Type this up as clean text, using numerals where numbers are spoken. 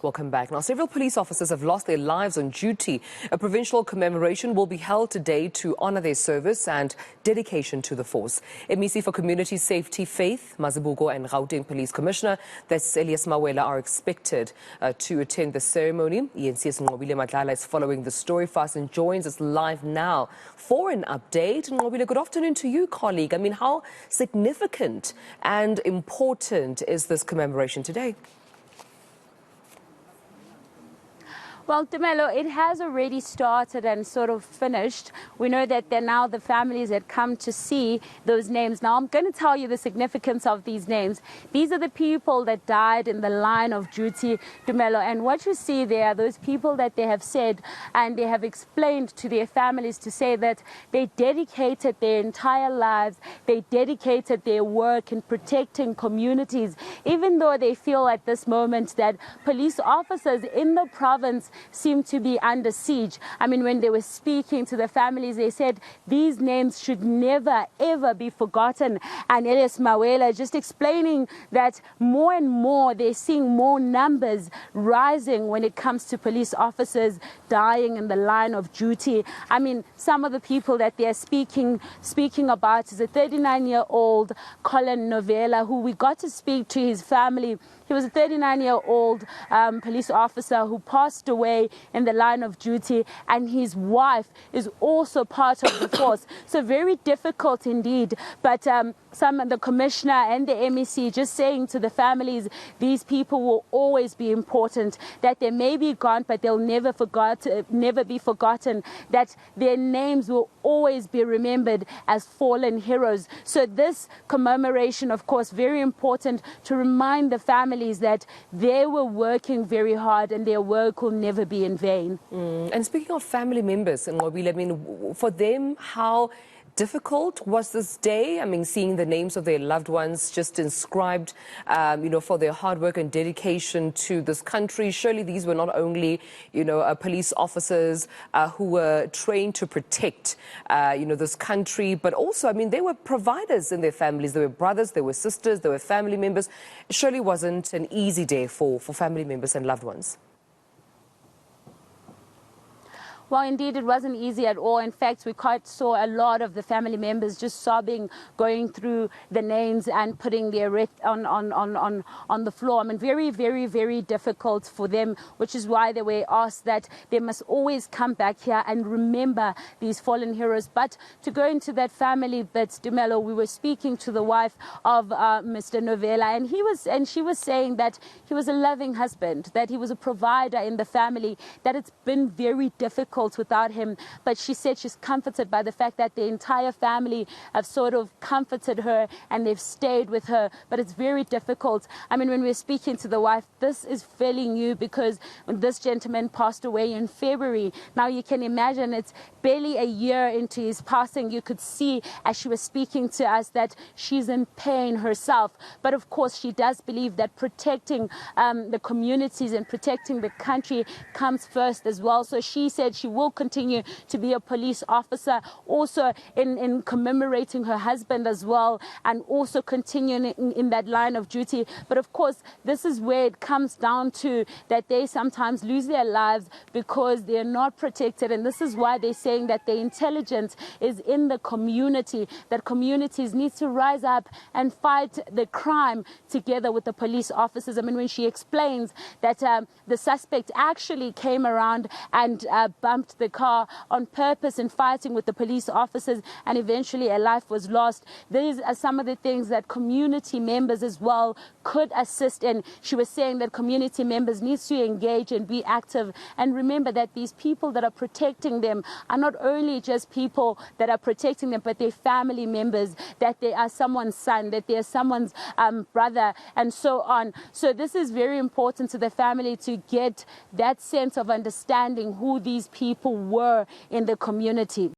Welcome back. Now, several police officers have lost their lives on duty. A provincial commemoration will be held today to honour their service and dedication to the force. MEC for Community Safety, Faith, Mazibuko and Gauteng Police Commissioner, that's Elias Mawela, are expected to attend the ceremony. eNCA's Nqobile Madlala is following the story fast and joins us live now for an update. Nqobile, good afternoon to you, colleague. I mean, how significant and important is this commemoration today? Well, Dumelo, it has already started and sort of finished. We know that they're now the families that come to see those names. Now, I'm going to tell you the significance of these names. These are the people that died in the line of duty, Dumelo. And what you see there are those people that they have said and they have explained to their families to say that they dedicated their entire lives, they dedicated their work in protecting communities, even though they feel at this moment that police officers in the province seem to be under siege. I mean, when they were speaking to the families, they said these names should never, ever be forgotten. And Elias Mawela just explaining that more and more they're seeing more numbers rising when it comes to police officers dying in the line of duty. I mean, some of the people that they're speaking about is a 39-year-old Colin Novella, who we got to speak to his family. He was a 39-year-old police officer who passed away in the line of duty, and his wife is also part of the force. So very difficult indeed. But the commissioner and the MEC just saying to the families, these people will always be important, that they may be gone, but they'll never be forgotten, that their names will always be remembered as fallen heroes. So this commemoration, of course, very important to remind the families that they were working very hard and their work will never be in vain. And speaking of family members, Nqobile, I mean, for them, how difficult was this day? I mean, seeing the names of their loved ones just inscribed, for their hard work and dedication to this country. Surely these were not only, police officers who were trained to protect, this country, but also, I mean, they were providers in their families. They were brothers, they were sisters, they were family members. It surely wasn't an easy day for family members and loved ones. Well, indeed, it wasn't easy at all. In fact, we quite saw a lot of the family members just sobbing, going through the names and putting their on the floor. I mean, very, very, very difficult for them, which is why they were asked that they must always come back here and remember these fallen heroes. But to go into that family bit, Dumelo, we were speaking to the wife of Mr. Novella, and she was saying that he was a loving husband, that he was a provider in the family, that it's been very difficult without him, but she said she's comforted by the fact that the entire family have sort of comforted her and they've stayed with her. But it's very difficult. I mean, when we're speaking to the wife, this is fairly new because this gentleman passed away in February. Now you can imagine it's barely a year into his passing. You could see as she was speaking to us that she's in pain herself. But of course, she does believe that protecting the communities and protecting the country comes first as well. So she said she will continue to be a police officer, also in commemorating her husband as well, and also continuing in that line of duty. But of course, this is where it comes down to that they sometimes lose their lives because they're not protected. And this is why they're saying that the intelligence is in the community, that communities need to rise up and fight the crime together with the police officers. I mean, when she explains that the suspect actually came around and bumped the car on purpose in fighting with the police officers, and eventually a life was lost. These are some of the things that community members as well could assist in. She was saying that community members need to engage and be active and remember that these people that are protecting them are not only just people that are protecting them, but they're family members, that they are someone's son, that they're someone's brother, and so on. So this is very important to the family to get that sense of understanding who these people were in the community.